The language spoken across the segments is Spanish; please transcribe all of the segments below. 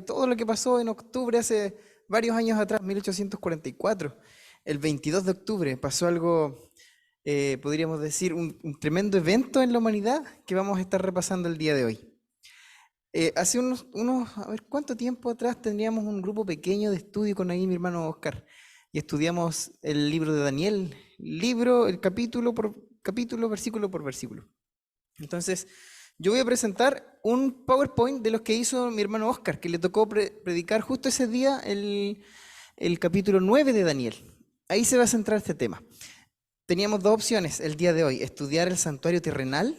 todo lo que pasó en octubre hace varios años atrás, 1844. El 22 de octubre pasó algo, podríamos decir, un tremendo evento en la humanidad que vamos a estar repasando el día de hoy. Hace a ver, ¿cuánto tiempo atrás tendríamos un grupo pequeño de estudio con ahí mi hermano Oscar? Y estudiamos el libro de Daniel, el capítulo por capítulo, versículo por versículo. Entonces, yo voy a presentar un PowerPoint de los que hizo mi hermano Oscar, que le tocó predicar justo ese día el capítulo 9 de Daniel. Ahí se va a centrar este tema. Teníamos dos opciones el día de hoy: estudiar el santuario terrenal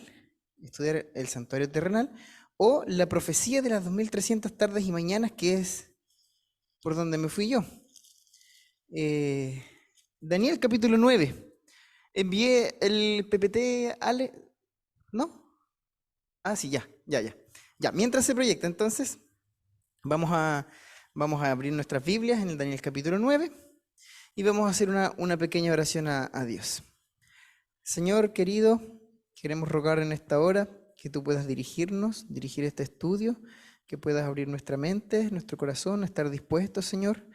o la profecía de las 2300 tardes y mañanas, que es por donde me fui yo. Daniel capítulo 9. Envié el PPT, Ale, ¿no? Ah, sí, ya. Ya, mientras se proyecta, entonces, vamos a abrir nuestras Biblias en el Daniel capítulo 9 y vamos a hacer una pequeña oración a Dios. Señor querido, queremos rogar en esta hora que tú puedas dirigir este estudio, que puedas abrir nuestra mente, nuestro corazón, estar dispuestos, Señor.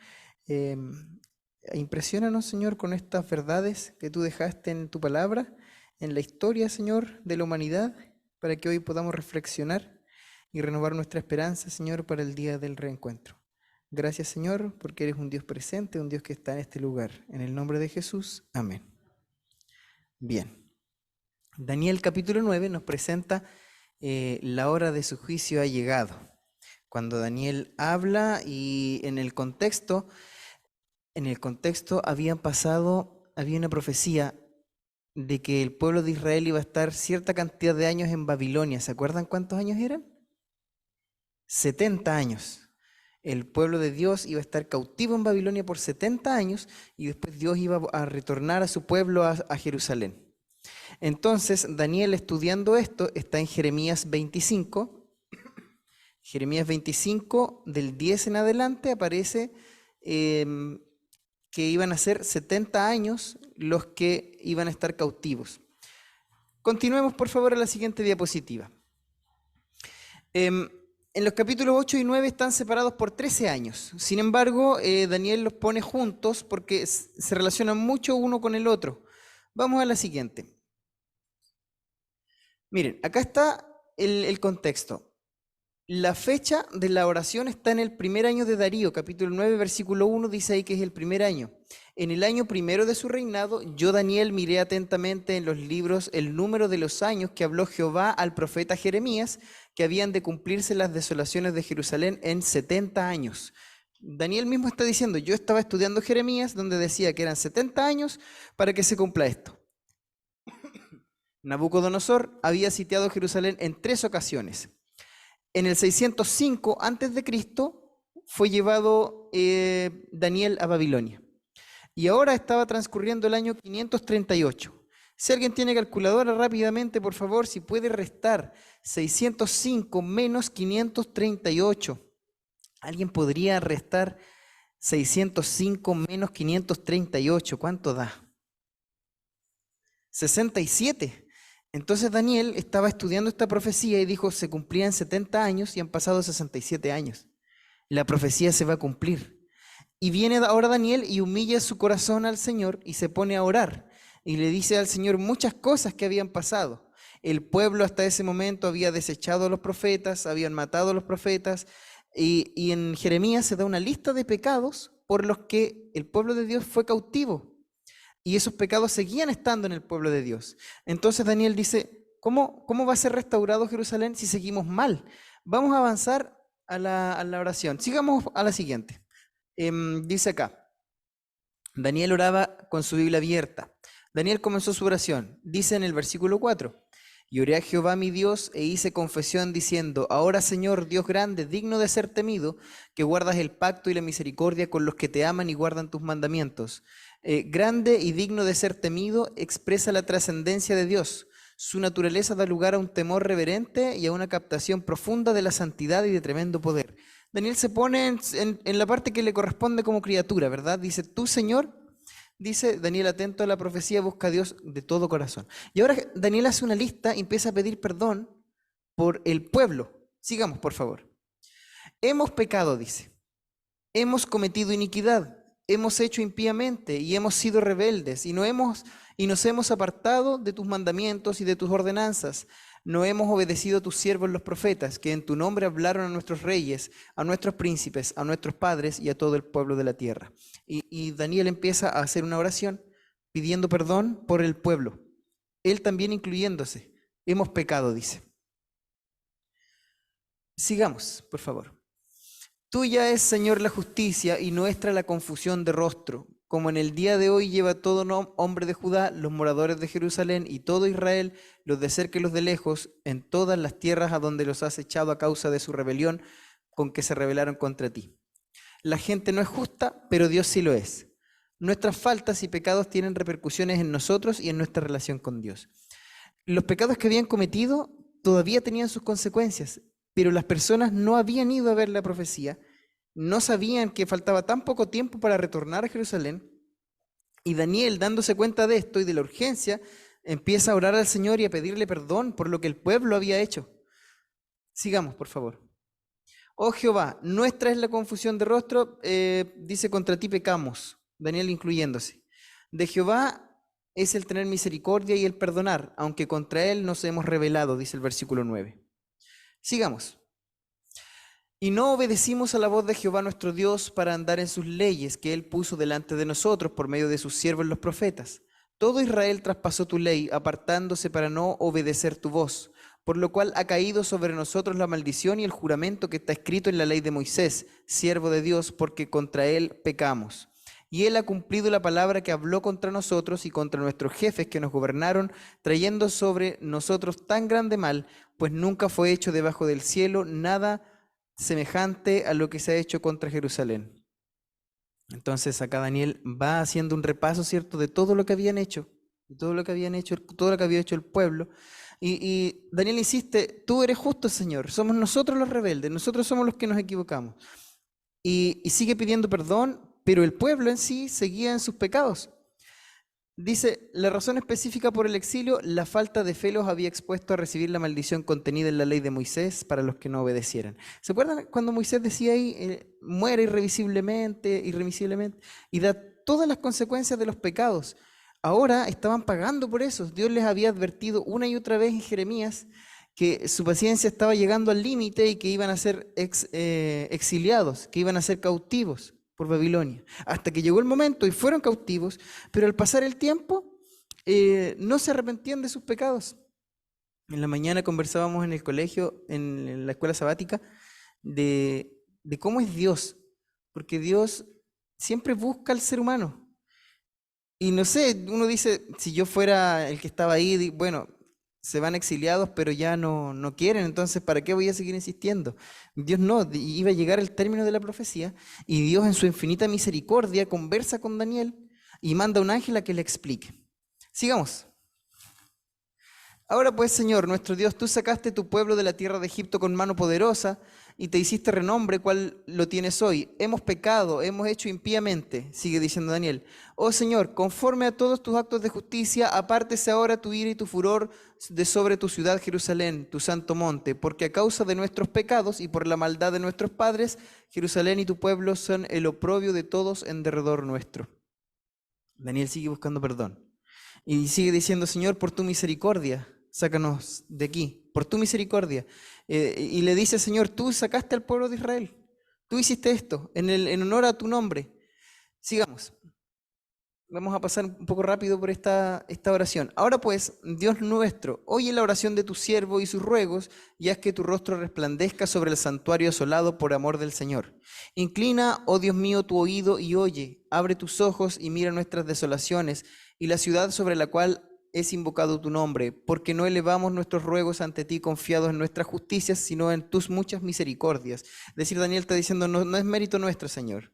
Impresionanos, Señor, con estas verdades que tú dejaste en tu palabra, en la historia, Señor, de la humanidad, para que hoy podamos reflexionar y renovar nuestra esperanza, Señor, para el día del reencuentro. Gracias, Señor, porque eres un Dios presente, un Dios que está en este lugar. En el nombre de Jesús, amén. Bien. Daniel capítulo 9 nos presenta la hora de su juicio ha llegado. Cuando Daniel habla y en el contexto había una profecía de que el pueblo de Israel iba a estar cierta cantidad de años en Babilonia. ¿Se acuerdan cuántos años eran? 70 años. El pueblo de Dios iba a estar cautivo en Babilonia por 70 años y después Dios iba a retornar a su pueblo a Jerusalén. Entonces, Daniel, estudiando esto, está en Jeremías 25. Jeremías 25, del 10 en adelante, aparece que iban a ser 70 años los que iban a estar cautivos. Continuemos, por favor, a la siguiente diapositiva. En los capítulos 8 y 9 están separados por 13 años. Sin embargo, Daniel los pone juntos porque se relacionan mucho uno con el otro. Vamos a la siguiente. Miren, acá está el contexto. La fecha de la oración está en el primer año de Darío, capítulo 9, versículo 1, dice ahí que es el primer año. En el año primero de su reinado, yo, Daniel, miré atentamente en los libros el número de los años que habló Jehová al profeta Jeremías, que habían de cumplirse las desolaciones de Jerusalén en 70 años. Daniel mismo está diciendo, yo estaba estudiando Jeremías, donde decía que eran 70 años para que se cumpla esto. Nabucodonosor había sitiado Jerusalén en 3 ocasiones. En el 605 a.C. fue llevado Daniel a Babilonia. Y ahora estaba transcurriendo el año 538. Si alguien tiene calculadora, rápidamente, por favor, si puede restar 605 menos 538. ¿Alguien podría restar 605 menos 538? ¿Cuánto da? 67. Entonces Daniel estaba estudiando esta profecía y dijo, se cumplían 70 años y han pasado 67 años. La profecía se va a cumplir. Y viene ahora Daniel y humilla su corazón al Señor y se pone a orar. Y le dice al Señor muchas cosas que habían pasado. El pueblo hasta ese momento había desechado a los profetas, habían matado a los profetas. Y en Jeremías se da una lista de pecados por los que el pueblo de Dios fue cautivo. Y esos pecados seguían estando en el pueblo de Dios. Entonces Daniel dice, ¿cómo va a ser restaurado Jerusalén si seguimos mal? Vamos a avanzar a la oración. Sigamos a la siguiente. Dice acá, Daniel oraba con su Biblia abierta. Daniel comenzó su oración. Dice en el versículo 4, y oré a Jehová mi Dios e hice confesión diciendo, ahora Señor, Dios grande, digno de ser temido, que guardas el pacto y la misericordia con los que te aman y guardan tus mandamientos. Grande y digno de ser temido, expresa la trascendencia de Dios. Su naturaleza da lugar a un temor reverente y a una captación profunda de la santidad y de tremendo poder. Daniel se pone en la parte que le corresponde como criatura, ¿verdad? Dice, tú, Señor, dice Daniel, atento a la profecía, busca a Dios de todo corazón. Y ahora Daniel hace una lista y empieza a pedir perdón por el pueblo. Sigamos, por favor. hemos pecado, dice, hemos cometido iniquidad, hemos hecho impíamente y hemos sido rebeldes y nos hemos apartado de tus mandamientos y de tus ordenanzas. No hemos obedecido a tus siervos los profetas, que en tu nombre hablaron a nuestros reyes, a nuestros príncipes, a nuestros padres y a todo el pueblo de la tierra. Y Daniel empieza a hacer una oración pidiendo perdón por el pueblo, él también incluyéndose. Hemos pecado, dice. Sigamos, por favor. Tuya es, Señor, la justicia y nuestra la confusión de rostro, como en el día de hoy lleva todo hombre de Judá, los moradores de Jerusalén y todo Israel, los de cerca y los de lejos, en todas las tierras a donde los has echado a causa de su rebelión con que se rebelaron contra ti. La gente no es justa, pero Dios sí lo es. Nuestras faltas y pecados tienen repercusiones en nosotros y en nuestra relación con Dios. Los pecados que habían cometido todavía tenían sus consecuencias, pero las personas no habían ido a ver la profecía, no sabían que faltaba tan poco tiempo para retornar a Jerusalén, y Daniel, dándose cuenta de esto y de la urgencia, empieza a orar al Señor y a pedirle perdón por lo que el pueblo había hecho. Sigamos, por favor. Oh Jehová, nuestra es la confusión de rostro, dice, contra ti pecamos, Daniel incluyéndose. De Jehová es el tener misericordia y el perdonar, aunque contra él nos hemos rebelado, dice el versículo 9. Sigamos. Y no obedecimos a la voz de Jehová nuestro Dios para andar en sus leyes que él puso delante de nosotros por medio de sus siervos los profetas. Todo Israel traspasó tu ley, apartándose para no obedecer tu voz, por lo cual ha caído sobre nosotros la maldición y el juramento que está escrito en la ley de Moisés, siervo de Dios, porque contra él pecamos. Y él ha cumplido la palabra que habló contra nosotros y contra nuestros jefes que nos gobernaron, trayendo sobre nosotros tan grande mal, pues nunca fue hecho debajo del cielo nada semejante a lo que se ha hecho contra Jerusalén. Entonces acá Daniel va haciendo un repaso, ¿cierto?, de todo lo que habían hecho, de todo lo que habían hecho, todo lo que había hecho el pueblo. Y Daniel insiste, tú eres justo, Señor, somos nosotros los rebeldes, nosotros somos los que nos equivocamos. Y sigue pidiendo perdón, pero el pueblo en sí seguía en sus pecados. Dice, la razón específica por el exilio, la falta de fe los había expuesto a recibir la maldición contenida en la ley de Moisés para los que no obedecieran. ¿Se acuerdan cuando Moisés decía ahí, muere irremisiblemente, y da todas las consecuencias de los pecados? Ahora estaban pagando por eso. Dios les había advertido una y otra vez en Jeremías que su paciencia estaba llegando al límite y que iban a ser exiliados, que iban a ser cautivos por Babilonia, hasta que llegó el momento y fueron cautivos, pero al pasar el tiempo no se arrepentían de sus pecados. En la mañana conversábamos en el colegio, en la escuela sabática, de cómo es Dios, porque Dios siempre busca al ser humano. Y no sé, uno dice, si yo fuera el que estaba ahí, bueno, se van exiliados, pero ya no quieren, entonces ¿para qué voy a seguir insistiendo? Dios no, iba a llegar el término de la profecía y Dios en su infinita misericordia conversa con Daniel y manda un ángel a que le explique. Sigamos. Ahora pues, Señor, nuestro Dios, tú sacaste tu pueblo de la tierra de Egipto con mano poderosa y te hiciste renombre cual lo tienes hoy. Hemos pecado, hemos hecho impíamente, sigue diciendo Daniel. Oh Señor, conforme a todos tus actos de justicia, apártese ahora tu ira y tu furor de sobre tu ciudad Jerusalén, tu santo monte, porque a causa de nuestros pecados y por la maldad de nuestros padres, Jerusalén y tu pueblo son el oprobio de todos en derredor nuestro. Daniel sigue buscando perdón. Y sigue diciendo, Señor, por tu misericordia, sácanos de aquí, por tu misericordia. Y le dice, Señor, tú sacaste al pueblo de Israel, tú hiciste esto en honor a tu nombre. Sigamos. Vamos a pasar un poco rápido por esta oración. Ahora pues, Dios nuestro, oye la oración de tu siervo y sus ruegos, y haz que tu rostro resplandezca sobre el santuario asolado por amor del Señor. Inclina, oh Dios mío, tu oído y oye, abre tus ojos y mira nuestras desolaciones y la ciudad sobre la cual es invocado tu nombre, porque no elevamos nuestros ruegos ante ti confiados en nuestras justicias, sino en tus muchas misericordias. Es decir, Daniel está diciendo, no es mérito nuestro, Señor.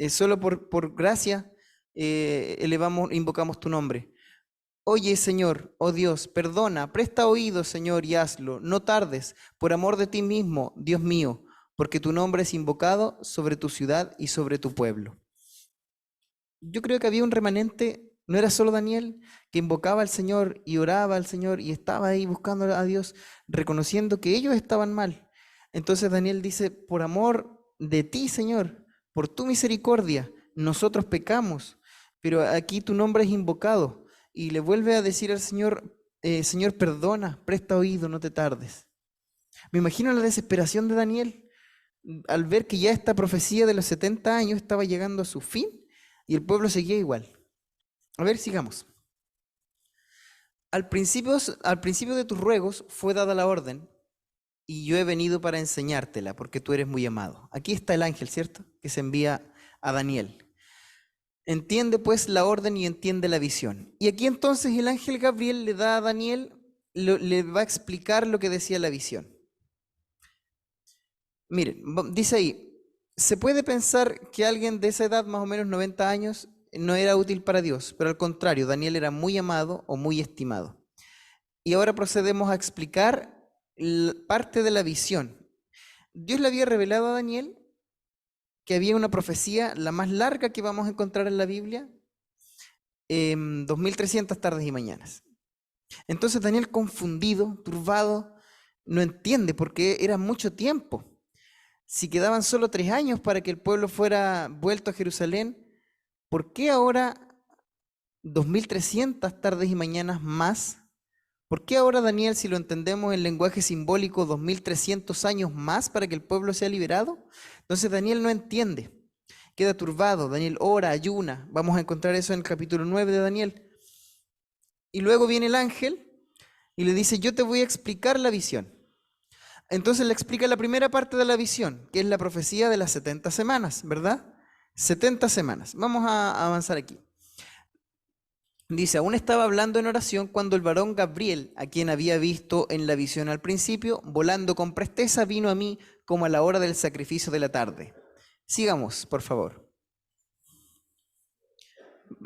Solo por gracia invocamos tu nombre. Oye, Señor, oh Dios, perdona, presta oído, Señor, y hazlo. No tardes, por amor de ti mismo, Dios mío, porque tu nombre es invocado sobre tu ciudad y sobre tu pueblo. Yo creo que había un remanente. No era solo Daniel que invocaba al Señor y oraba al Señor y estaba ahí buscando a Dios, reconociendo que ellos estaban mal. Entonces Daniel dice, por amor de ti, Señor, por tu misericordia, nosotros pecamos, pero aquí tu nombre es invocado. Y le vuelve a decir al Señor, Señor, perdona, presta oído, no te tardes. Me imagino la desesperación de Daniel al ver que ya esta profecía de los 70 años estaba llegando a su fin y el pueblo seguía igual. A ver, sigamos. Al principio de tus ruegos fue dada la orden y yo he venido para enseñártela porque tú eres muy amado. Aquí está el ángel, ¿cierto? Que se envía a Daniel. Entiende pues la orden y entiende la visión. Y aquí entonces el ángel Gabriel le da a Daniel, le va a explicar lo que decía la visión. Miren, dice ahí, se puede pensar que alguien de esa edad, más o menos 90 años, no era útil para Dios, pero al contrario, Daniel era muy amado o muy estimado. Y ahora procedemos a explicar parte de la visión. Dios le había revelado a Daniel que había una profecía, la más larga que vamos a encontrar en la Biblia, 2300 tardes y mañanas. Entonces Daniel, confundido, turbado, no entiende porque era mucho tiempo. Si quedaban solo 3 años para que el pueblo fuera vuelto a Jerusalén, ¿por qué ahora 2300 tardes y mañanas más? ¿Por qué ahora, Daniel, si lo entendemos en lenguaje simbólico, 2300 años más para que el pueblo sea liberado? Entonces Daniel no entiende, queda turbado. Daniel ora, ayuna. Vamos a encontrar eso en el capítulo 9 de Daniel. Y luego viene el ángel y le dice, yo te voy a explicar la visión. Entonces le explica la primera parte de la visión, que es la profecía de las 70 semanas, ¿verdad? 70 semanas. Vamos a avanzar aquí. Dice, aún estaba hablando en oración cuando el varón Gabriel, a quien había visto en la visión al principio, volando con presteza, vino a mí como a la hora del sacrificio de la tarde. Sigamos, por favor.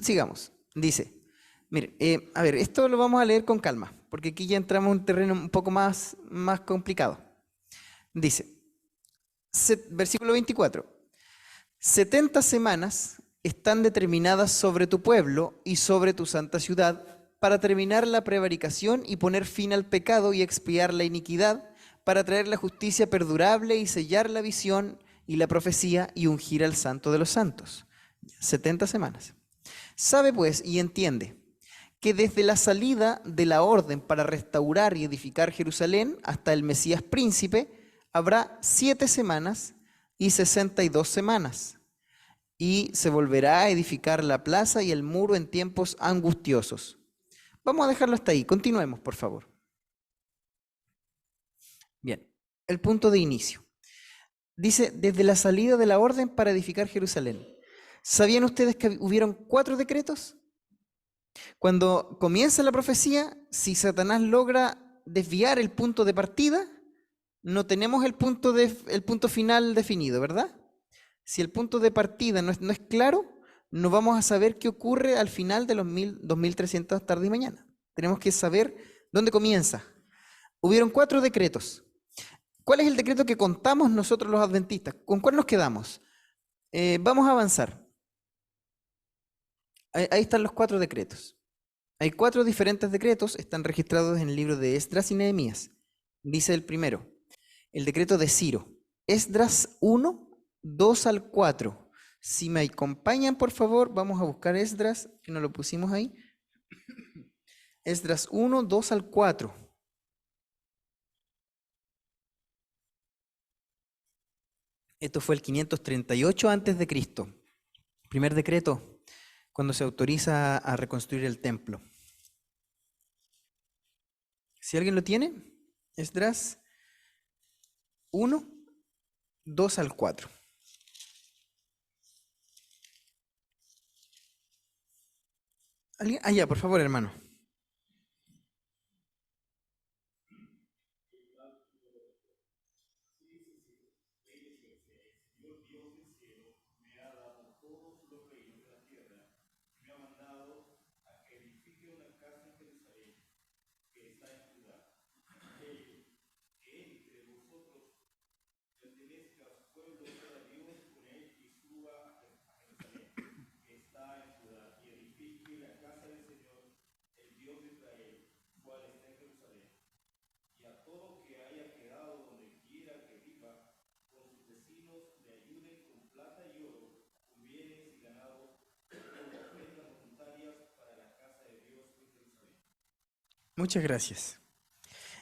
Sigamos. Dice, mire, a ver, esto lo vamos a leer con calma, porque aquí ya entramos en un terreno un poco más complicado. Dice, versículo 24, 70 semanas están determinadas sobre tu pueblo y sobre tu santa ciudad para terminar la prevaricación y poner fin al pecado y expiar la iniquidad, para traer la justicia perdurable y sellar la visión y la profecía y ungir al santo de los santos. 70 semanas. Sabe pues y entiende que desde la salida de la orden para restaurar y edificar Jerusalén hasta el Mesías príncipe habrá 7 semanas y 62 semanas. Y se volverá a edificar la plaza y el muro en tiempos angustiosos. Vamos a dejarlo hasta ahí. Continuemos, por favor. Bien, el punto de inicio. Dice, desde la salida de la orden para edificar Jerusalén. ¿Sabían ustedes que hubieron 4 decretos? Cuando comienza la profecía, si Satanás logra desviar el punto de partida, no tenemos el punto final definido, ¿verdad? Si el punto de partida no es claro, no vamos a saber qué ocurre al final de los 2300 tardes y mañana. Tenemos que saber dónde comienza. Hubieron 4 decretos. ¿Cuál es el decreto que contamos nosotros los adventistas? ¿Con cuál nos quedamos? Vamos a avanzar. Ahí están los 4 decretos. Hay 4 diferentes decretos, están registrados en el libro de Esdras y Nehemías. Dice el primero, el decreto de Ciro. Esdras 1, 2 al 4. Si me acompañan, por favor, vamos a buscar Esdras, que nos lo pusimos ahí. Esdras 1, 2 al 4. Esto fue el 538 antes de Cristo. Primer decreto, cuando se autoriza a reconstruir el templo. Si alguien lo tiene, Esdras 1, 2 al 4. ¿Alguien? Ah, ya, por favor, hermano. Muchas gracias.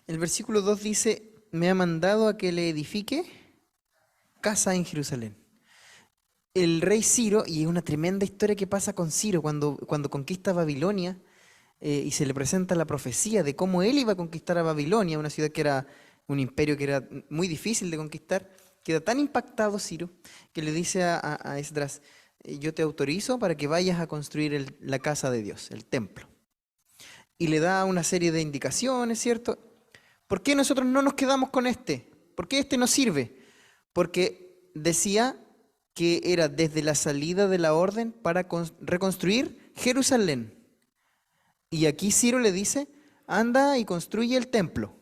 El versículo 2 dice, me ha mandado a que le edifique casa en Jerusalén. El rey Ciro, y es una tremenda historia que pasa con Ciro cuando conquista Babilonia, y se le presenta la profecía de cómo él iba a conquistar a Babilonia, una ciudad que era un imperio que era muy difícil de conquistar. Queda tan impactado Ciro que le dice a Esdras, yo te autorizo para que vayas a construir la casa de Dios, el templo. Y le da una serie de indicaciones, ¿cierto? ¿Por qué nosotros no nos quedamos con este? ¿Por qué este no sirve? Porque decía que era desde la salida de la orden para reconstruir Jerusalén. Y aquí Ciro le dice, anda y construye el templo.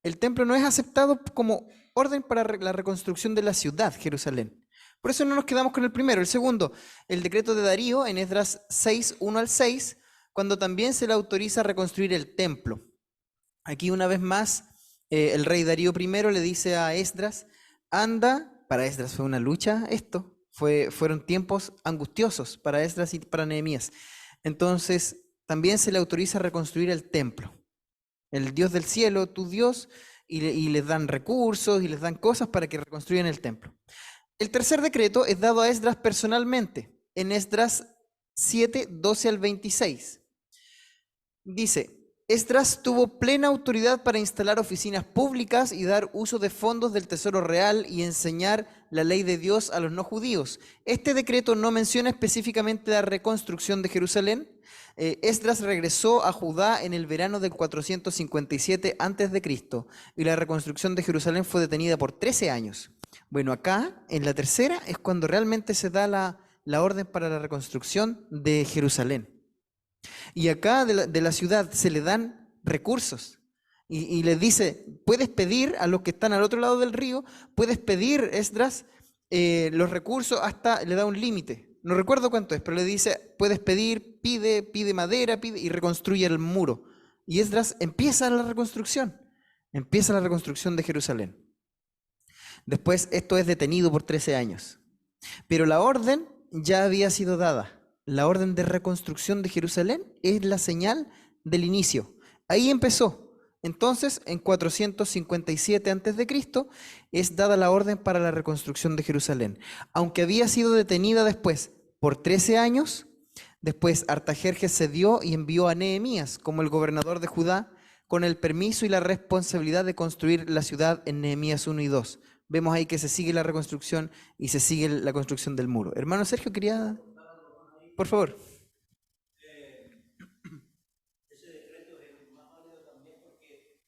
El templo no es aceptado como orden para la reconstrucción de la ciudad, Jerusalén. Por eso no nos quedamos con el primero. El segundo, el decreto de Darío en Esdras 6, 1 al 6, cuando también se le autoriza a reconstruir el templo. Aquí una vez más, el rey Darío I le dice a Esdras, anda, para Esdras fue una lucha esto, fueron tiempos angustiosos para Esdras y para Nehemías. Entonces, también se le autoriza a reconstruir el templo. El Dios del cielo, tu Dios, y les dan recursos y les dan cosas para que reconstruyan el templo. El tercer decreto es dado a Esdras personalmente, en Esdras 7, 12 al 26. Dice, Esdras tuvo plena autoridad para instalar oficinas públicas y dar uso de fondos del tesoro real y enseñar la ley de Dios a los no judíos. Este decreto no menciona específicamente la reconstrucción de Jerusalén. Esdras regresó a Judá en el verano del 457 a.C. y la reconstrucción de Jerusalén fue detenida por 13 años. Bueno, acá, en la tercera, es cuando realmente se da la orden para la reconstrucción de Jerusalén. Y acá de la ciudad se le dan recursos y les dice, puedes pedir a los que están al otro lado del río, puedes pedir, Esdras, los recursos hasta, le da un límite, no recuerdo cuánto es, pero le dice, puedes pedir, pide madera, pide y reconstruye el muro. Y Esdras empieza la reconstrucción de Jerusalén. Después esto es detenido por 13 años, pero la orden ya había sido dada. La orden de reconstrucción de Jerusalén es la señal del inicio. Ahí empezó. Entonces, en 457 a.C. es dada la orden para la reconstrucción de Jerusalén. Aunque había sido detenida después por 13 años, después Artajerjes cedió y envió a Nehemías como el gobernador de Judá con el permiso y la responsabilidad de construir la ciudad en Nehemías 1 y 2. Vemos ahí que se sigue la reconstrucción y se sigue la construcción del muro. Hermano Sergio, quería... Por favor. Ese decreto es más válido también porque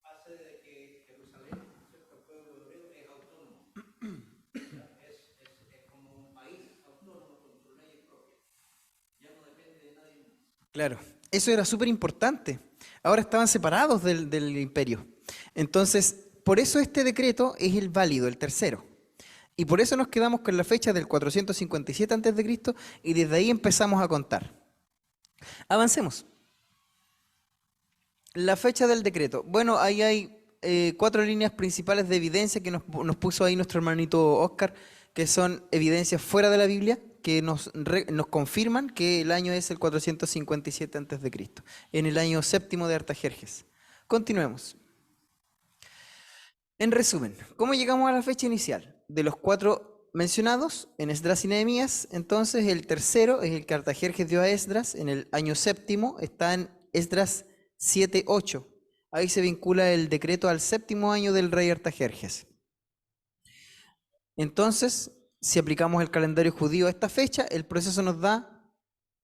hace de que Jerusalén, el pueblo hebreo, es autónomo. Es como un país autónomo con sus leyes propias. Ya no depende de nadie más. Claro, eso era súper importante. Ahora estaban separados del imperio. Entonces, por eso este decreto es el válido, el tercero. Y por eso nos quedamos con la fecha del 457 a.C. y desde ahí empezamos a contar. Avancemos. La fecha del decreto. Bueno, ahí hay 4 líneas principales de evidencia que nos puso ahí nuestro hermanito Oscar, que son evidencias fuera de la Biblia, que nos confirman que el año es el 457 a.C., en el año séptimo de Artajerjes. Continuemos. En resumen, ¿cómo llegamos a la fecha inicial? De los 4 mencionados en Esdras y Nehemías, entonces el tercero es el que Artajerjes dio a Esdras en el año séptimo, está en Esdras 7, 8. Ahí se vincula el decreto al séptimo año del rey Artajerjes. Entonces, si aplicamos el calendario judío a esta fecha, el proceso nos da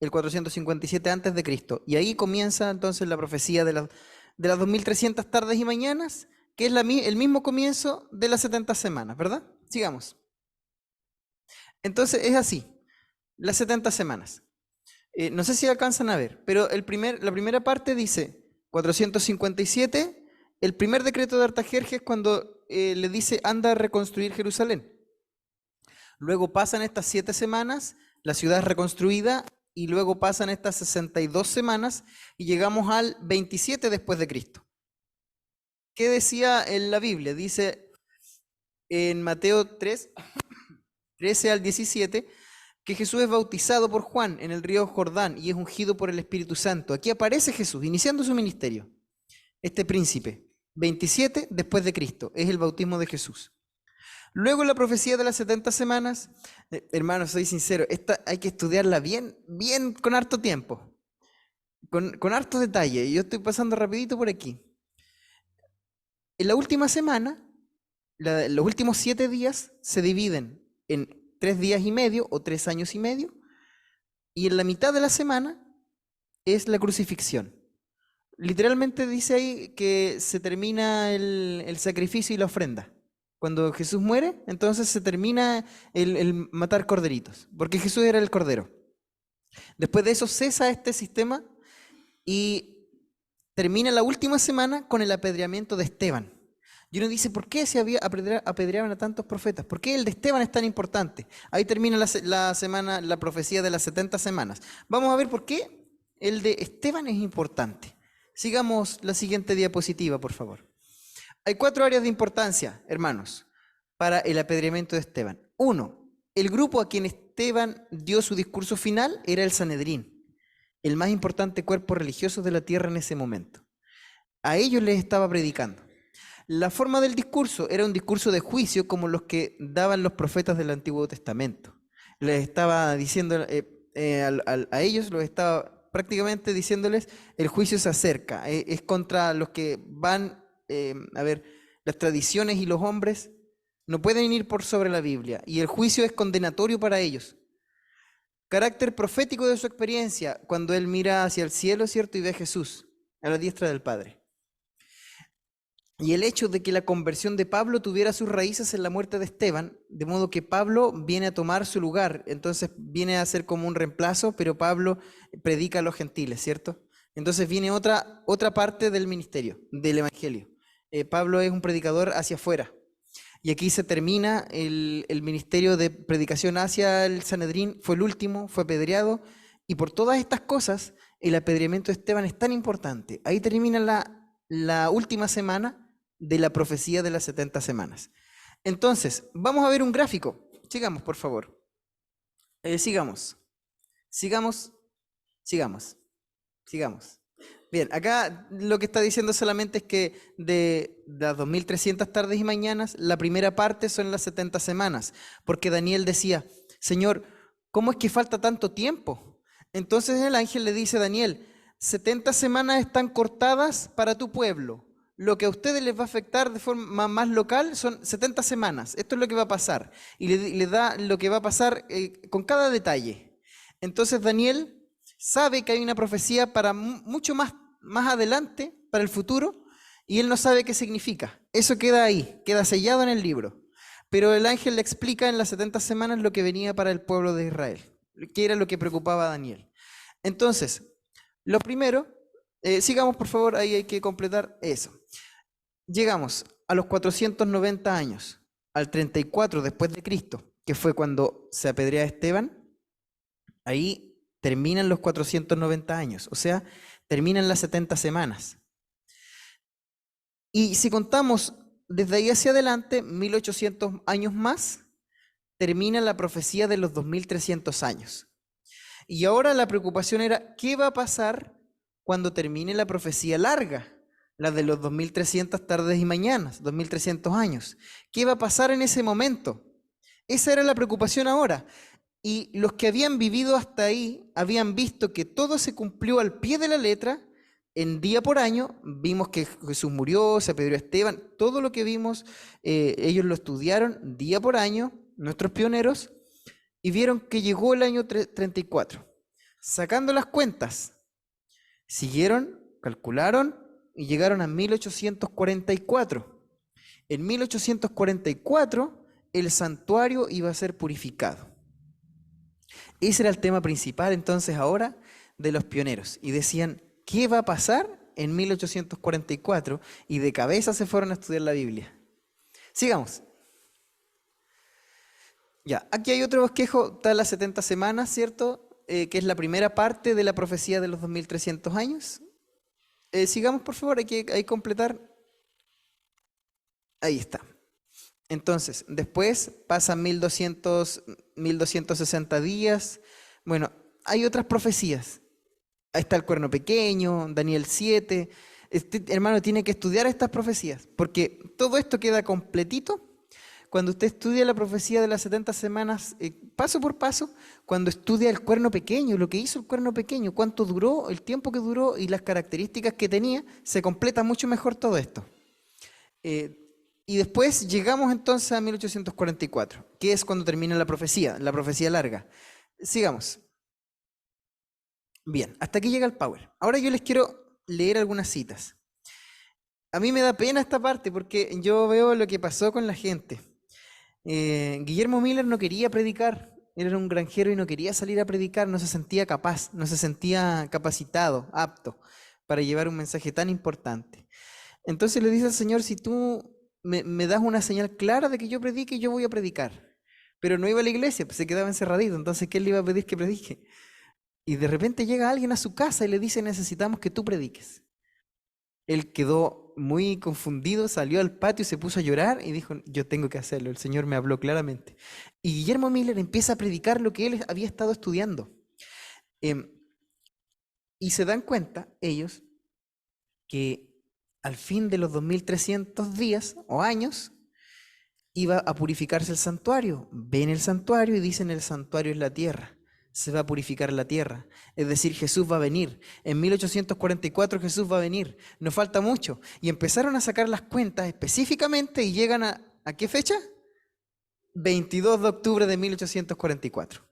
el 457 a.C. Y ahí comienza entonces la profecía de las 2300 tardes y mañanas, que es el mismo comienzo de las 70 semanas, ¿verdad? Sigamos. Entonces es así, las 70 semanas. No sé si alcanzan a ver, pero la primera parte dice 457, el primer decreto de Artajerjes cuando le dice anda a reconstruir Jerusalén. Luego pasan estas 7 semanas, la ciudad es reconstruida y luego pasan estas 62 semanas y llegamos al 27 después de Cristo. ¿Qué decía en la Biblia? Dice en Mateo 3, 13 al 17, que Jesús es bautizado por Juan en el río Jordán y es ungido por el Espíritu Santo. Aquí aparece Jesús iniciando su ministerio. Este príncipe, 27 después de Cristo, es el bautismo de Jesús. Luego la profecía de las 70 semanas, hermanos, soy sincero, esta hay que estudiarla bien, bien con harto tiempo, con harto detalle. Yo estoy pasando rapidito por aquí. En la última semana, los últimos 7 días se dividen en 3 días y medio o 3 años y medio, y en la mitad de la semana es la crucifixión. Literalmente dice ahí que se termina el sacrificio y la ofrenda. Cuando Jesús muere, entonces se termina el matar corderitos, porque Jesús era el cordero. Después de eso cesa este sistema y termina la última semana con el apedreamiento de Esteban. Y uno dice, ¿por qué se apedreaban a tantos profetas? ¿Por qué el de Esteban es tan importante? Ahí termina la profecía de las 70 semanas. Vamos a ver por qué el de Esteban es importante. Sigamos la siguiente diapositiva, por favor. Hay 4 áreas de importancia, hermanos, para el apedreamiento de Esteban. 1, el grupo a quien Esteban dio su discurso final era el Sanedrín, el más importante cuerpo religioso de la tierra en ese momento. A ellos les estaba predicando. La forma del discurso era un discurso de juicio como los que daban los profetas del Antiguo Testamento. Les estaba diciendo a ellos, los estaba prácticamente diciéndoles, el juicio se acerca, es contra los que van, las tradiciones y los hombres no pueden ir por sobre la Biblia, y el juicio es condenatorio para ellos. Carácter profético de su experiencia, cuando él mira hacia el cielo, ¿cierto? Y ve a Jesús, a la diestra del Padre. Y el hecho de que la conversión de Pablo tuviera sus raíces en la muerte de Esteban, de modo que Pablo viene a tomar su lugar, entonces viene a ser como un reemplazo, pero Pablo predica a los gentiles, ¿cierto? Entonces viene otra parte del ministerio, del evangelio. Pablo es un predicador hacia afuera. Y aquí se termina el ministerio de predicación hacia el Sanedrín, fue el último, fue apedreado, y por todas estas cosas, el apedreamiento de Esteban es tan importante. Ahí termina la última semana de la profecía de las 70 semanas. Entonces, vamos a ver un gráfico. Sigamos, por favor. Sigamos. Bien, acá lo que está diciendo solamente es que de las 2300 tardes y mañanas, la primera parte son las 70 semanas, porque Daniel decía, Señor, ¿cómo es que falta tanto tiempo? Entonces el ángel le dice a Daniel, 70 semanas están cortadas para tu pueblo. Lo que a ustedes les va a afectar de forma más local son 70 semanas. Esto es lo que va a pasar. Y le da lo que va a pasar con cada detalle. Entonces Daniel sabe que hay una profecía para mucho más adelante, para el futuro, y él no sabe qué significa. Eso queda ahí, queda sellado en el libro. Pero el ángel le explica en las 70 semanas lo que venía para el pueblo de Israel, que era lo que preocupaba a Daniel. Entonces, lo primero, sigamos por favor, ahí hay que completar eso. Llegamos a los 490 años, al 34 después de Cristo, que fue cuando se apedrea a Esteban. Ahí terminan los 490 años, o sea, terminan las 70 semanas. Y si contamos desde ahí hacia adelante, 1800 años más, termina la profecía de los 2300 años. Y ahora la preocupación era, ¿qué va a pasar cuando termine la profecía larga? La de los 2300 tardes y mañanas, 2300 años. ¿Qué va a pasar en ese momento? Esa era la preocupación ahora. Y los que habían vivido hasta ahí habían visto que todo se cumplió al pie de la letra, en día por año. Vimos que Jesús murió, se apedreó a Esteban, todo lo que vimos, ellos lo estudiaron día por año, nuestros pioneros, y vieron que llegó el año 34. Sacando las cuentas, siguieron, calcularon, y llegaron a 1844. En 1844 el santuario iba a ser purificado. Ese era el tema principal entonces ahora de los pioneros. Y decían, ¿qué va a pasar en 1844? Y de cabeza se fueron a estudiar la Biblia. Sigamos. Ya, aquí hay otro bosquejo, está las 70 semanas, ¿cierto? Que es la primera parte de la profecía de los 2300 años. Sigamos, por favor, hay que completar. Ahí está. Entonces, después pasan 1260 días. Bueno, hay otras profecías. Ahí está el cuerno pequeño, Daniel 7. Este hermano tiene que estudiar estas profecías, porque todo esto queda completito cuando usted estudia la profecía de las 70 semanas, paso por paso, cuando estudia el cuerno pequeño, lo que hizo el cuerno pequeño, cuánto duró, el tiempo que duró y las características que tenía, se completa mucho mejor todo esto. Eh, y después llegamos entonces a 1844, que es cuando termina la profecía larga. Sigamos. Bien, hasta aquí llega el Power. Ahora yo les quiero leer algunas citas. A mí me da pena esta parte porque yo veo lo que pasó con la gente. Guillermo Miller no quería predicar, él era un granjero y no quería salir a predicar, no se sentía capaz, no se sentía capacitado, apto para llevar un mensaje tan importante. Entonces le dice al Señor, si tú me das una señal clara de que yo predique, yo voy a predicar. Pero no iba a la iglesia, pues se quedaba encerradito, entonces ¿qué le iba a pedir que predique? Y de repente llega alguien a su casa y le dice, necesitamos que tú prediques. Él quedó muy confundido, salió al patio y se puso a llorar y dijo, yo tengo que hacerlo, el Señor me habló claramente. Y Guillermo Miller empieza a predicar lo que él había estado estudiando. Em, y se dan cuenta ellos que al fin de los 2300 días o años iba a purificarse el santuario. Ven el santuario y dicen el santuario es la tierra. Se va a purificar la tierra. Es decir, Jesús va a venir. En 1844 Jesús va a venir. Nos falta mucho. Y empezaron a sacar las cuentas específicamente y llegan ¿a qué fecha? 22 de octubre de 1844.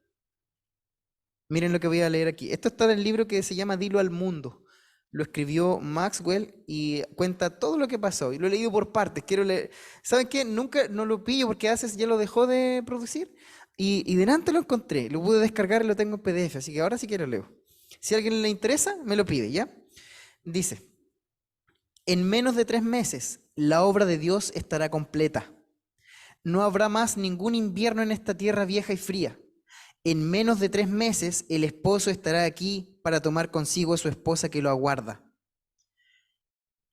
Miren lo que voy a leer aquí. Esto está en el libro que se llama Dilo al Mundo. Lo escribió Maxwell y cuenta todo lo que pasó. Y lo he leído por partes. Quiero leer. ¿Saben qué? Nunca no lo pillo porque haces ya lo dejó de producir. Y delante lo encontré. Lo pude descargar y lo tengo en PDF. Así que ahora sí que lo leo. Si a alguien le interesa, me lo pide, ¿ya? Dice, en menos de 3 meses la obra de Dios estará completa. No habrá más ningún invierno en esta tierra vieja y fría. En menos de 3 meses el esposo estará aquí para tomar consigo a su esposa que lo aguarda.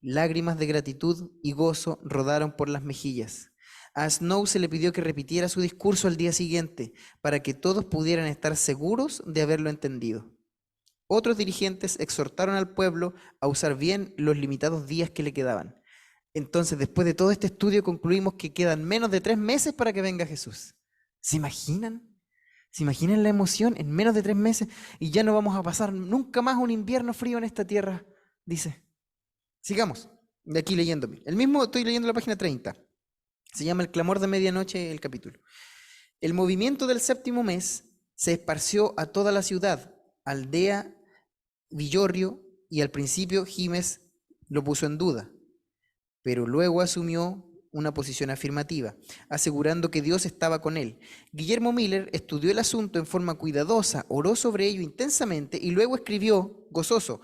Lágrimas de gratitud y gozo rodaron por las mejillas. A Snow se le pidió que repitiera su discurso al día siguiente para que todos pudieran estar seguros de haberlo entendido. Otros dirigentes exhortaron al pueblo a usar bien los limitados días que le quedaban. Entonces, después de todo este estudio, concluimos que quedan menos de 3 meses para que venga Jesús. ¿Se imaginan? ¿Se imaginan la emoción? En menos de 3 meses y ya no vamos a pasar nunca más un invierno frío en esta tierra, dice. Sigamos, de aquí leyéndome. El mismo estoy leyendo la página 30. Se llama El clamor de medianoche el capítulo. El movimiento del 7º mes se esparció a toda la ciudad, aldea, villorrio, y al principio Gimes lo puso en duda, pero luego asumió una posición afirmativa, asegurando que Dios estaba con él. Guillermo Miller estudió el asunto en forma cuidadosa, oró sobre ello intensamente y luego escribió, gozoso,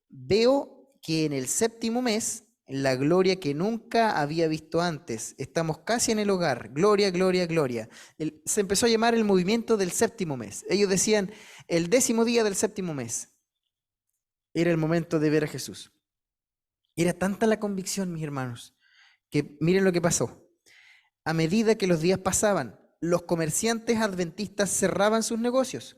veo que en el 7º mes, la gloria que nunca había visto antes, estamos casi en el hogar, gloria, gloria, gloria. Se empezó a llamar el movimiento del 7º mes. Ellos decían, el 10º día del 7º mes era el momento de ver a Jesús. Era tanta la convicción, mis hermanos, que miren lo que pasó. A medida que los días pasaban, los comerciantes adventistas cerraban sus negocios,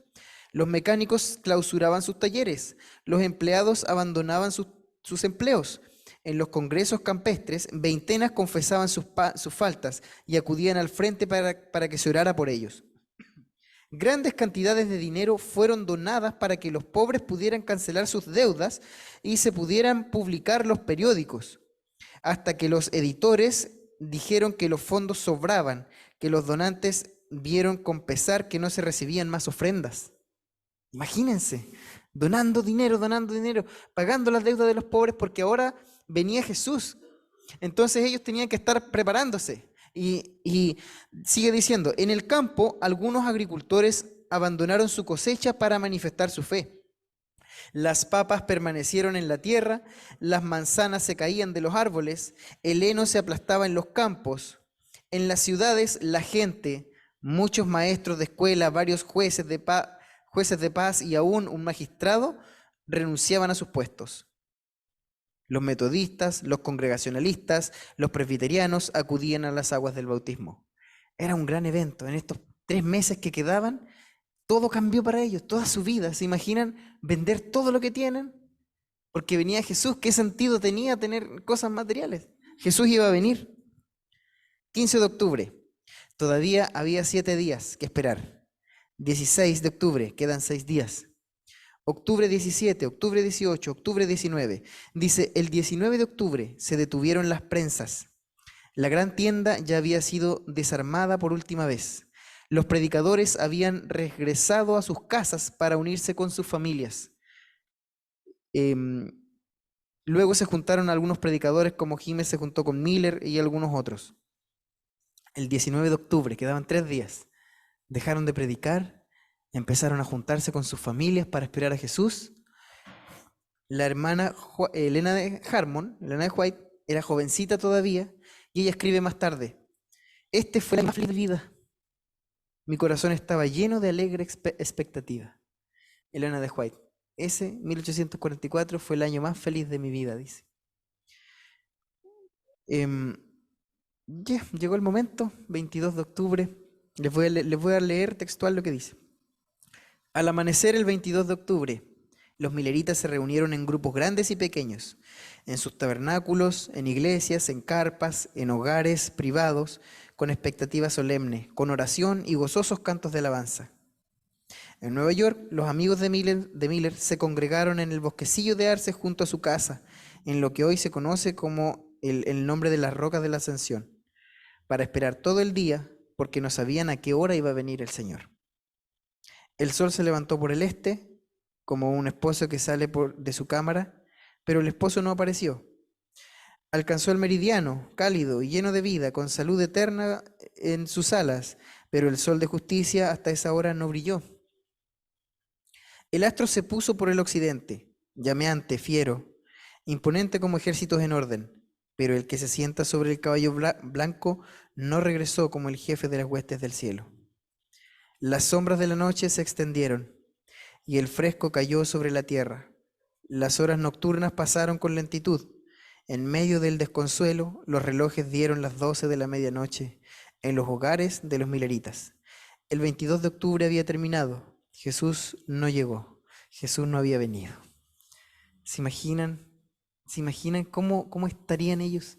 los mecánicos clausuraban sus talleres, los empleados abandonaban sus empleos. En los congresos campestres, veintenas confesaban sus faltas y acudían al frente para que se orara por ellos. Grandes cantidades de dinero fueron donadas para que los pobres pudieran cancelar sus deudas y se pudieran publicar los periódicos, hasta que los editores dijeron que los fondos sobraban, que los donantes vieron con pesar que no se recibían más ofrendas. Imagínense, donando dinero, pagando las deudas de los pobres porque ahora venía Jesús. Entonces ellos tenían que estar preparándose. Y sigue diciendo, en el campo algunos agricultores abandonaron su cosecha para manifestar su fe. Las papas permanecieron en la tierra, las manzanas se caían de los árboles, el heno se aplastaba en los campos. En las ciudades la gente, muchos maestros de escuela, varios jueces de paz y aún un magistrado renunciaban a sus puestos. Los metodistas, los congregacionalistas, los presbiterianos acudían a las aguas del bautismo. Era un gran evento. En estos 3 meses que quedaban, todo cambió para ellos, toda su vida. ¿Se imaginan vender todo lo que tienen? Porque venía Jesús. ¿Qué sentido tenía tener cosas materiales? Jesús iba a venir. 15 de octubre. Todavía había 7 días que esperar. 16 de octubre, quedan 6 días. Octubre 17, octubre 18, octubre 19. Dice, el 19 de octubre se detuvieron las prensas. La gran tienda ya había sido desarmada por última vez. Los predicadores habían regresado a sus casas para unirse con sus familias. Luego se juntaron algunos predicadores, como Jiménez se juntó con Miller y algunos otros. El 19 de octubre, quedaban 3 días. Dejaron de predicar, empezaron a juntarse con sus familias para esperar a Jesús. La hermana Elena de Harmon, Elena de White, era jovencita todavía, y ella escribe más tarde, este fue el más feliz de mi vida. Mi corazón estaba lleno de alegre expectativa. Elena de White. Ese, 1844, fue el año más feliz de mi vida, dice. Llegó el momento, 22 de octubre. Les voy a leer textual lo que dice. Al amanecer el 22 de octubre, los mileritas se reunieron en grupos grandes y pequeños, en sus tabernáculos, en iglesias, en carpas, en hogares privados, con expectativa solemne, con oración y gozosos cantos de alabanza. En Nueva York, los amigos de Miller se congregaron en el bosquecillo de Arce junto a su casa, en lo que hoy se conoce como el nombre de las Rocas de la Ascensión, para esperar todo el día, porque no sabían a qué hora iba a venir el Señor. El sol se levantó por el este, como un esposo que sale de su cámara, pero el esposo no apareció. Alcanzó el meridiano, cálido y lleno de vida, con salud eterna en sus alas, pero el sol de justicia hasta esa hora no brilló. El astro se puso por el occidente, llameante, fiero, imponente como ejércitos en orden, pero el que se sienta sobre el caballo blanco no regresó como el jefe de las huestes del cielo. Las sombras de la noche se extendieron y el fresco cayó sobre la tierra. Las horas nocturnas pasaron con lentitud. En medio del desconsuelo, los relojes dieron las 12 de la medianoche en los hogares de los mileritas. El 22 de octubre había terminado. Jesús no llegó. Jesús no había venido. ¿Se imaginan? ¿Se imaginan cómo estarían ellos?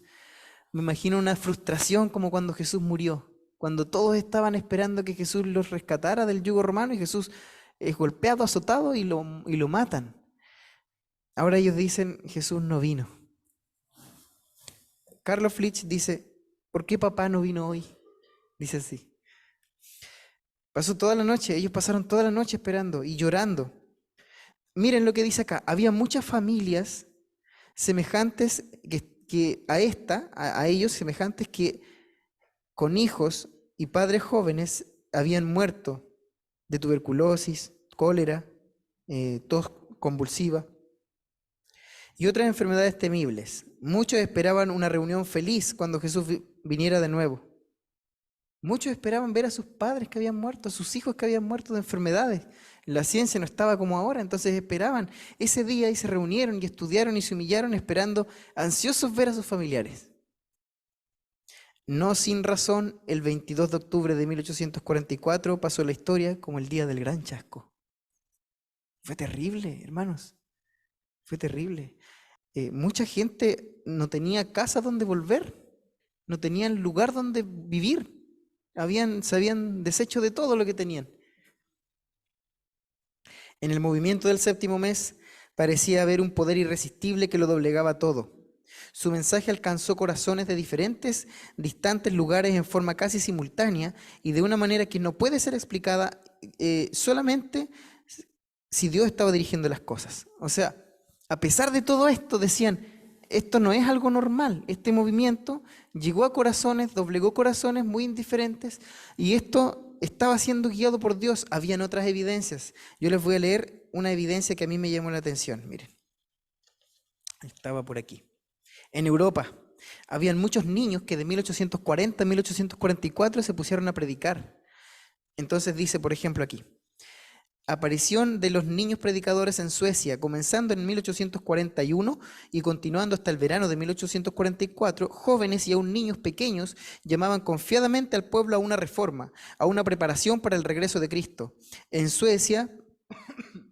Me imagino una frustración como cuando Jesús murió, cuando todos estaban esperando que Jesús los rescatara del yugo romano y Jesús es golpeado, azotado y lo matan. Ahora ellos dicen, Jesús no vino. Carlos Flitch dice, ¿por qué papá no vino hoy? Dice así. Pasó toda la noche, ellos pasaron toda la noche esperando y llorando. Miren lo que dice acá, había muchas familias semejantes que a ellos semejantes que con hijos y padres jóvenes habían muerto de tuberculosis, cólera, tos convulsiva y otras enfermedades temibles. Muchos esperaban una reunión feliz cuando Jesús viniera de nuevo. Muchos esperaban ver a sus padres que habían muerto, a sus hijos que habían muerto de enfermedades. La ciencia no estaba como ahora, entonces esperaban ese día y se reunieron y estudiaron y se humillaron esperando, ansiosos ver a sus familiares. No sin razón, el 22 de octubre de 1844 pasó la historia como el día del gran chasco. Fue terrible, hermanos, fue terrible. Mucha gente no tenía casa donde volver, no tenían lugar donde vivir. Se habían deshecho de todo lo que tenían. En el movimiento del séptimo mes parecía haber un poder irresistible que lo doblegaba todo. Su mensaje alcanzó corazones de diferentes, distantes lugares en forma casi simultánea y de una manera que no puede ser explicada solamente si Dios estaba dirigiendo las cosas. O sea, a pesar de todo esto, decían, esto no es algo normal. Este movimiento llegó a corazones, doblegó corazones muy indiferentes y esto estaba siendo guiado por Dios. Habían otras evidencias. Yo les voy a leer una evidencia que a mí me llamó la atención. Miren, estaba por aquí. En Europa, habían muchos niños que de 1840 a 1844 se pusieron a predicar. Entonces dice, por ejemplo, aquí, aparición de los niños predicadores en Suecia, comenzando en 1841 y continuando hasta el verano de 1844, jóvenes y aún niños pequeños llamaban confiadamente al pueblo a una reforma, a una preparación para el regreso de Cristo. En Suecia,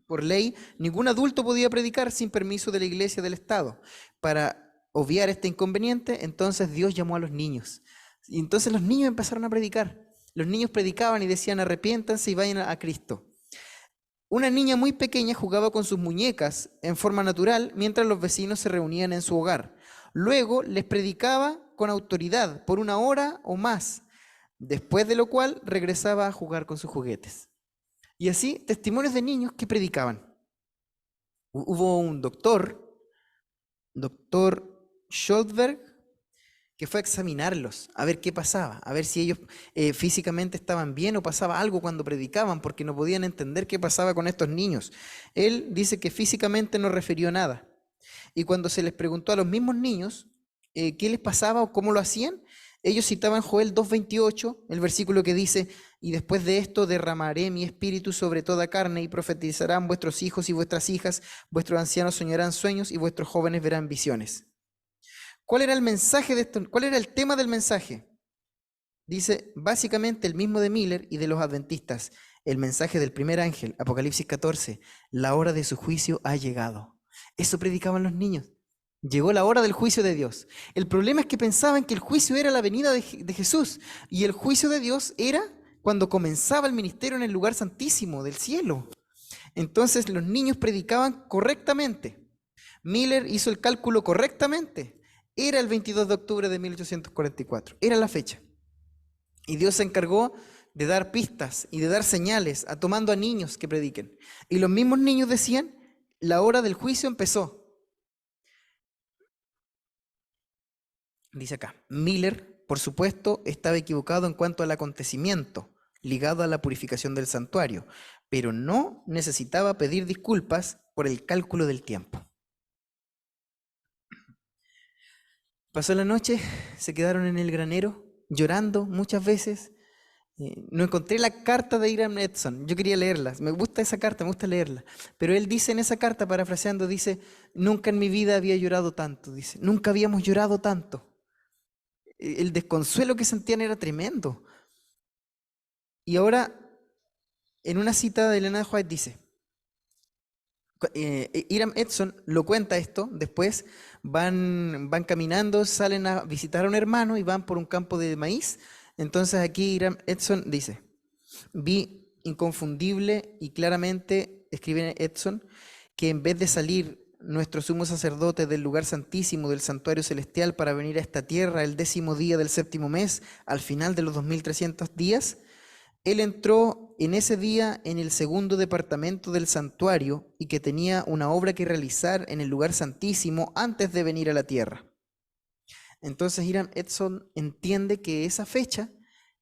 por ley, ningún adulto podía predicar sin permiso de la iglesia del Estado. Para obviar este inconveniente, entonces Dios llamó a los niños. Y entonces los niños empezaron a predicar. Los niños predicaban y decían: arrepiéntanse y vayan a Cristo. Una niña muy pequeña jugaba con sus muñecas en forma natural mientras los vecinos se reunían en su hogar. Luego les predicaba con autoridad por 1 hora o más, después de lo cual regresaba a jugar con sus juguetes. Y así, testimonios de niños que predicaban. Hubo un doctor Scholdberg, que fue a examinarlos, a ver qué pasaba, a ver si ellos físicamente estaban bien o pasaba algo cuando predicaban, porque no podían entender qué pasaba con estos niños. Él dice que físicamente no refirió nada. Y cuando se les preguntó a los mismos niños qué les pasaba o cómo lo hacían, ellos citaban Joel 2:28, el versículo que dice: y después de esto derramaré mi espíritu sobre toda carne, y profetizarán vuestros hijos y vuestras hijas, vuestros ancianos soñarán sueños, y vuestros jóvenes verán visiones. ¿Cuál era el mensaje de esto? ¿Cuál era el tema del mensaje? Dice básicamente el mismo de Miller y de los adventistas. El mensaje del primer ángel, Apocalipsis 14, la hora de su juicio ha llegado. Eso predicaban los niños. Llegó la hora del juicio de Dios. El problema es que pensaban que el juicio era la venida de Jesús, y el juicio de Dios era cuando comenzaba el ministerio en el lugar santísimo del cielo. Entonces los niños predicaban correctamente. Miller hizo el cálculo correctamente. Era el 22 de octubre de 1844, era la fecha. Y Dios se encargó de dar pistas y de dar señales, tomando a niños que prediquen. Y los mismos niños decían: la hora del juicio empezó. Dice acá, Miller, por supuesto, estaba equivocado en cuanto al acontecimiento ligado a la purificación del santuario, pero no necesitaba pedir disculpas por el cálculo del tiempo. Pasó la noche, se quedaron en el granero, llorando muchas veces. No encontré la carta de Hiram Edson, yo quería leerla, me gusta esa carta, me gusta leerla. Pero él dice en esa carta, parafraseando, dice: nunca en mi vida había llorado tanto, dice, nunca habíamos llorado tanto. El desconsuelo que sentían era tremendo. Y ahora, en una cita de Elena White dice, Hiram Edson lo cuenta esto, después van caminando, salen a visitar a un hermano y van por un campo de maíz. Entonces aquí Hiram Edson dice: vi inconfundible y claramente, escribe Edson, que en vez de salir nuestro sumo sacerdote del lugar santísimo del santuario celestial para venir a esta tierra el 10º día del 7º mes, al final de los 2300 días, él entró en ese día en el segundo departamento del santuario y que tenía una obra que realizar en el lugar santísimo antes de venir a la tierra. Entonces Hiram Edson entiende que esa fecha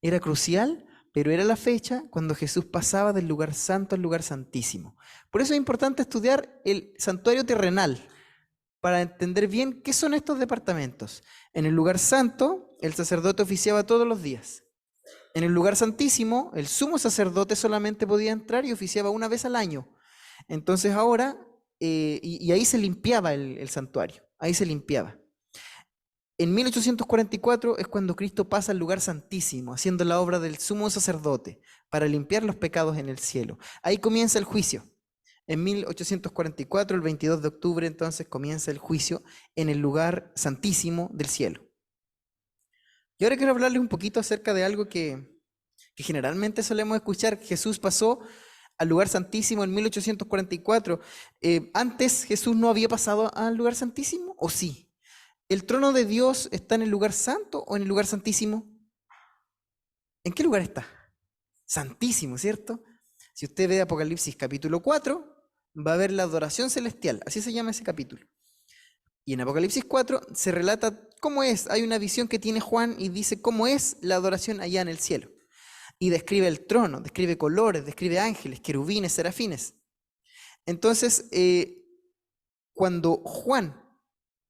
era crucial, pero era la fecha cuando Jesús pasaba del lugar santo al lugar santísimo. Por eso es importante estudiar el santuario terrenal, para entender bien qué son estos departamentos. En el lugar santo, el sacerdote oficiaba todos los días. En el lugar santísimo, el sumo sacerdote solamente podía entrar y oficiaba una vez al año. Entonces ahora, y ahí se limpiaba el santuario, ahí se limpiaba. En 1844 es cuando Cristo pasa al lugar santísimo, haciendo la obra del sumo sacerdote para limpiar los pecados en el cielo. Ahí comienza el juicio. En 1844, el 22 de octubre, entonces comienza el juicio en el lugar santísimo del cielo. Y ahora quiero hablarles un poquito acerca de algo que generalmente solemos escuchar. Jesús pasó al lugar santísimo en 1844. ¿Antes Jesús no había pasado al lugar santísimo? ¿O sí? ¿El trono de Dios está en el lugar santo o en el lugar santísimo? ¿En qué lugar está? Santísimo, ¿cierto? Si usted ve Apocalipsis capítulo 4, va a ver la adoración celestial, así se llama ese capítulo. Y en Apocalipsis 4 se relata cómo es, hay una visión que tiene Juan y dice cómo es la adoración allá en el cielo. Y describe el trono, describe colores, describe ángeles, querubines, serafines. Entonces, cuando Juan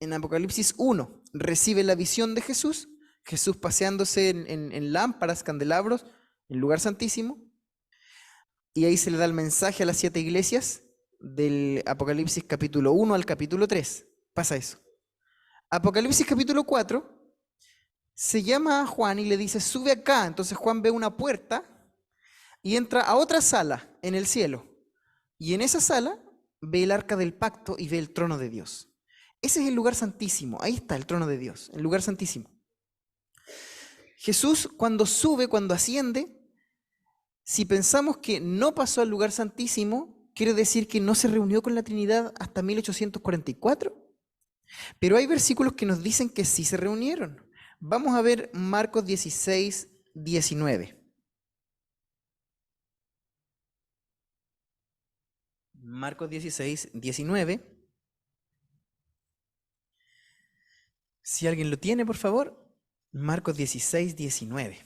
en Apocalipsis 1 recibe la visión de Jesús, Jesús paseándose en lámparas, candelabros, en el lugar santísimo, y ahí se le da el mensaje a las 7 iglesias del Apocalipsis capítulo 1 al capítulo 3. Pasa eso. Apocalipsis capítulo 4 se llama a Juan y le dice, sube acá. Entonces Juan ve una puerta y entra a otra sala en el cielo. Y en esa sala ve el arca del pacto y ve el trono de Dios. Ese es el lugar santísimo. Ahí está el trono de Dios, el lugar santísimo. Jesús cuando sube, cuando asciende, si pensamos que no pasó al lugar santísimo, quiere decir que no se reunió con la Trinidad hasta 1844. Pero hay versículos que nos dicen que sí se reunieron. Vamos a ver Marcos 16, 19. Marcos 16, 19. Si alguien lo tiene, por favor. Marcos 16, 19.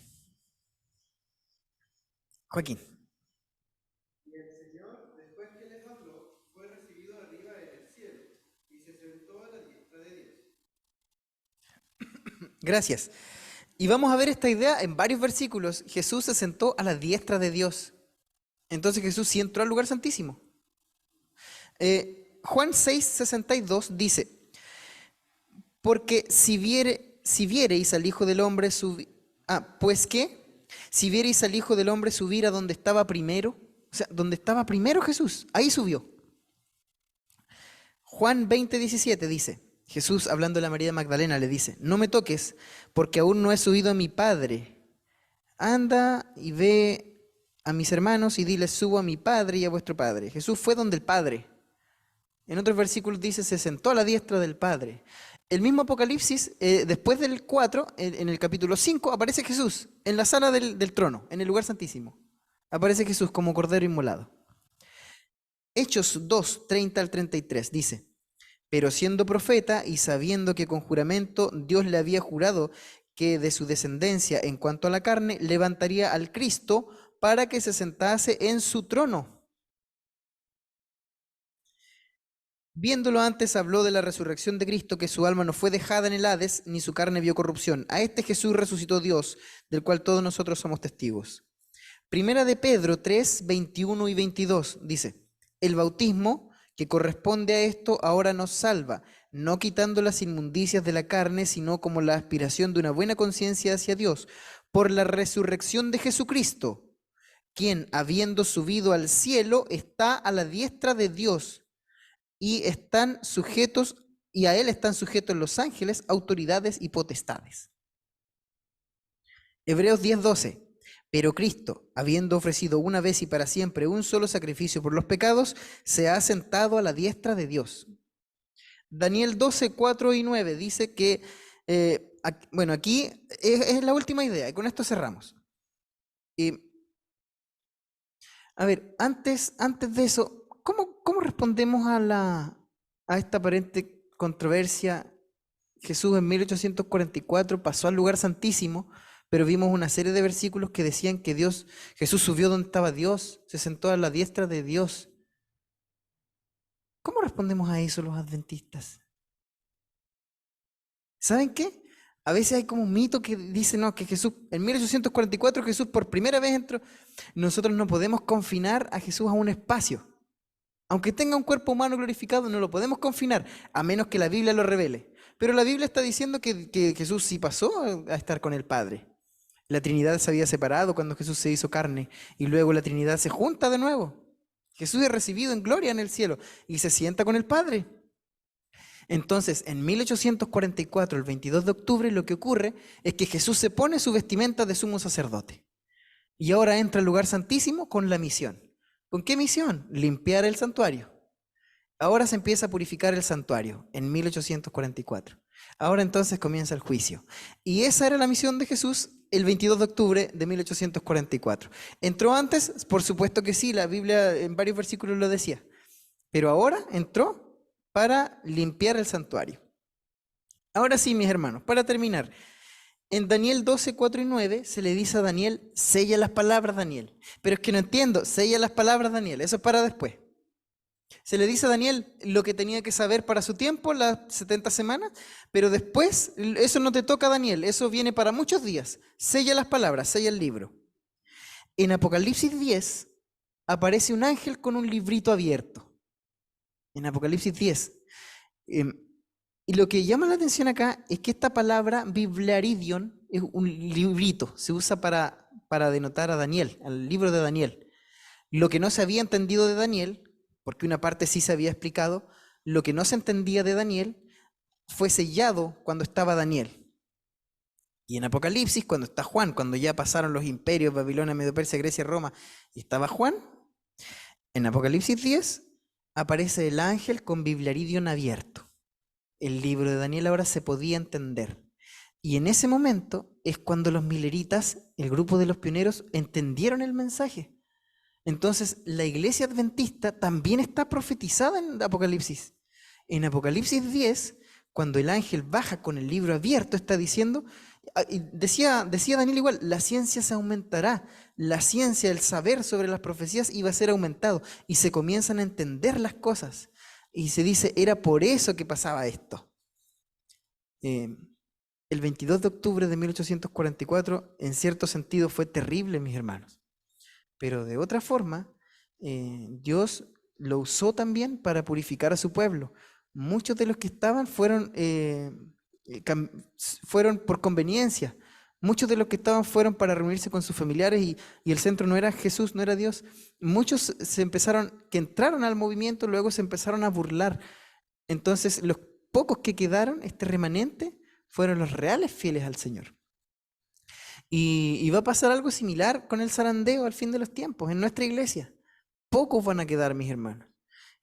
Joaquín. Y el Señor, después que les habló, fue recibido arriba en el cielo y se sentó a la diestra de Dios. Gracias. Y vamos a ver esta idea en varios versículos. Jesús se sentó a la diestra de Dios. Entonces Jesús sí entró al lugar santísimo. Juan 6, 62 dice, porque si viereis al Hijo del Hombre subir, pues qué, si viereis al Hijo del Hombre subir a donde estaba primero, o sea, donde estaba primero Jesús, ahí subió. Juan 20, 17 dice, Jesús hablando de la María Magdalena le dice, no me toques porque aún no he subido a mi Padre. Anda y ve a mis hermanos y diles, subo a mi Padre y a vuestro Padre. Jesús fue donde el Padre. En otros versículos dice, se sentó a la diestra del Padre. El mismo Apocalipsis, después del 4, en el capítulo 5, aparece Jesús en la sala del trono, en el lugar santísimo. Aparece Jesús como cordero inmolado. Hechos 2, 30 al 33 dice, pero siendo profeta y sabiendo que con juramento Dios le había jurado que de su descendencia en cuanto a la carne levantaría al Cristo para que se sentase en su trono. Viéndolo antes habló de la resurrección de Cristo, que su alma no fue dejada en el Hades, ni su carne vio corrupción. A este Jesús resucitó Dios, del cual todos nosotros somos testigos. Primera de Pedro 3, 21 y 22 dice, el bautismo que corresponde a esto ahora nos salva, no quitando las inmundicias de la carne, sino como la aspiración de una buena conciencia hacia Dios, por la resurrección de Jesucristo, quien, habiendo subido al cielo, está a la diestra de Dios, y a él están sujetos los ángeles, autoridades y potestades. Hebreos 10:12. Pero Cristo, habiendo ofrecido una vez y para siempre un solo sacrificio por los pecados, se ha sentado a la diestra de Dios. Daniel 12:4 y 9 dice que, aquí es la última idea y con esto cerramos. A ver, antes de eso, ¿cómo respondemos a esta aparente controversia? Jesús en 1844 pasó al lugar santísimo, pero vimos una serie de versículos que decían que Jesús subió donde estaba Dios, se sentó a la diestra de Dios. ¿Cómo respondemos a eso los adventistas? ¿Saben qué? A veces hay como un mito que dice, no, que Jesús, en 1844 Jesús por primera vez entró. Nosotros no podemos confinar a Jesús a un espacio. Aunque tenga un cuerpo humano glorificado, no lo podemos confinar, a menos que la Biblia lo revele. Pero la Biblia está diciendo que Jesús sí pasó a estar con el Padre. La Trinidad se había separado cuando Jesús se hizo carne, y luego la Trinidad se junta de nuevo. Jesús es recibido en gloria en el cielo, y se sienta con el Padre. Entonces, en 1844, el 22 de octubre, lo que ocurre es que Jesús se pone su vestimenta de sumo sacerdote. Y ahora entra al lugar santísimo con la misión. ¿Con qué misión? Limpiar el santuario. Ahora se empieza a purificar el santuario en 1844. Ahora entonces comienza el juicio. Y esa era la misión de Jesús el 22 de octubre de 1844. ¿Entró antes? Por supuesto que sí, la Biblia en varios versículos lo decía. Pero ahora entró para limpiar el santuario. Ahora sí, mis hermanos, para terminar. En Daniel 12, 4 y 9 se le dice a Daniel, sella las palabras, Daniel. Pero es que no entiendo, sella las palabras, Daniel, eso es para después. Se le dice a Daniel lo que tenía que saber para su tiempo, las 70 semanas, pero después eso no te toca, Daniel, eso viene para muchos días. Sella las palabras, sella el libro. En Apocalipsis 10 aparece un ángel con un librito abierto, en Apocalipsis 10. Y lo que llama la atención acá es que esta palabra biblaridion es un librito, se usa para denotar a Daniel, al libro de Daniel. Lo que no se había entendido de Daniel, porque una parte sí se había explicado, lo que no se entendía de Daniel fue sellado cuando estaba Daniel. Y en Apocalipsis, cuando está Juan, cuando ya pasaron los imperios, Babilonia, Medio Persia, Grecia, Roma, y estaba Juan, en Apocalipsis 10 aparece el ángel con biblaridion abierto. El libro de Daniel ahora se podía entender. Y en ese momento es cuando los mileritas, el grupo de los pioneros, entendieron el mensaje. Entonces, la iglesia adventista también está profetizada en Apocalipsis. En Apocalipsis 10, cuando el ángel baja con el libro abierto, está diciendo, y decía Daniel igual, la ciencia se aumentará, la ciencia, el saber sobre las profecías iba a ser aumentado, y se comienzan a entender las cosas. Y se dice, era por eso que pasaba esto. El 22 de octubre de 1844, en cierto sentido, fue terrible, mis hermanos. Pero de otra forma, Dios lo usó también para purificar a su pueblo. Muchos de los que estaban fueron por conveniencia. Muchos de los que estaban fueron para reunirse con sus familiares y el centro no era Jesús, no era Dios. Muchos que entraron al movimiento, luego se empezaron a burlar. Entonces, los pocos que quedaron, este remanente, fueron los reales fieles al Señor. Y va a pasar algo similar con el zarandeo al fin de los tiempos, en nuestra iglesia. Pocos van a quedar, mis hermanos.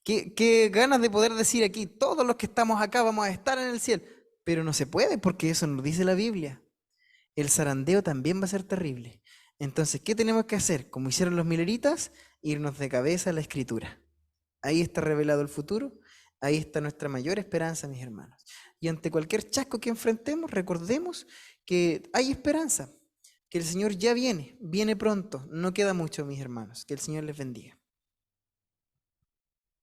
Qué ganas de poder decir aquí, todos los que estamos acá vamos a estar en el cielo. Pero no se puede porque eso nos dice la Biblia. El zarandeo también va a ser terrible. Entonces, ¿qué tenemos que hacer? Como hicieron los mileritas, irnos de cabeza a la Escritura. Ahí está revelado el futuro, ahí está nuestra mayor esperanza, mis hermanos. Y ante cualquier chasco que enfrentemos, recordemos que hay esperanza, que el Señor ya viene pronto, no queda mucho, mis hermanos. Que el Señor les bendiga.